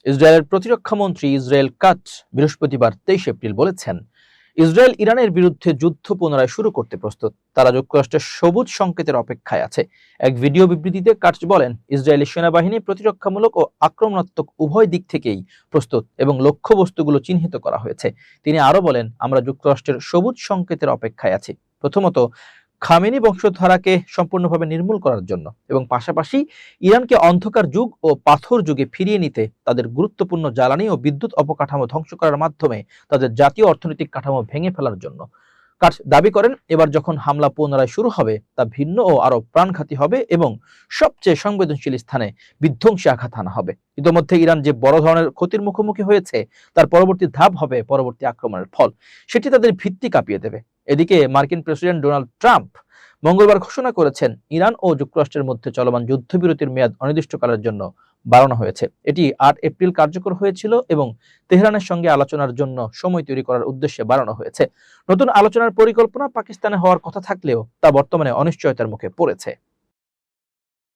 ইসরায়েলের প্রতিরক্ষা মন্ত্রী ইসরায়েল কাটজ বৃহস্পতিবার 23 এপ্রিল বলেছেন, ইসরায়েল ইরানের বিরুদ্ধে যুদ্ধ পুনরায় শুরু করতে প্রস্তুত। তারা যুক্তরাষ্ট্রের সবুজ সংকেতের অপেক্ষায় আছে। এক ভিডিও বিবৃতিতে কাটজ বলেন, ইসরায়েলি সেনাবাহিনী প্রতিরক্ষামূলক ও আক্রমণাত্মক উভয় দিক থেকেই প্রস্তুত এবং লক্ষ্যবস্তুগুলো চিহ্নিত করা হয়েছে। তিনি আরো বলেন, আমরা যুক্তরাষ্ট্রের সবুজ সংকেতের অপেক্ষায় আছি, প্রথমত খামেনি বংশধারাকে সম্পূর্ণভাবে নির্মূল করার জন্য এবং পাশাপাশি ইরানকে অন্ধকার যুগ ও পাথর যুগে ফিরিয়ে নিতে তাদের গুরুত্বপূর্ণ জ্বালানি ও বিদ্যুৎ অবকাঠামো ধ্বংস করার মাধ্যমে তাদের জাতীয় অর্থনৈতিক কাঠামো ভেঙে ফেলার জন্য। কাটজ দাবি করেন, এবার যখন হামলা পুনরায় শুরু হবে তা ভিন্ন ও আরো প্রাণঘাতী হবে এবং সবচেয়ে সংবেদনশীল স্থানে বিধ্বংসী আঘাত হানা হবে। ইতোমধ্যে ইরান যে বড় ধরনের ক্ষতির মুখোমুখি হয়েছে, তার পরবর্তী ধাপ হবে পরবর্তী আক্রমণের ফল। সেটি তাদের ভিত্তি কাঁপিয়ে দেবে। এদিকে মার্কিন প্রেসিডেন্ট ডোনাল্ড ট্রাম্প মঙ্গলবার ঘোষণা করেছেন, ইরান ও যুক্তরাষ্ট্রের মধ্যে চলমান যুদ্ধবিরতির মেয়াদ অনির্দিষ্টকালের জন্য বাড়ানো হয়েছে। এটি 8 এপ্রিল কার্যকর হয়েছিল এবং তেহরানের সঙ্গে আলোচনার জন্য সময় তৈরি করার উদ্দেশ্যে বাড়ানো হয়েছে। নতুন আলোচনার পরিকল্পনা পাকিস্তানে হওয়ার কথা থাকলেও তা বর্তমানে অনিশ্চয়তার মুখে পড়েছে।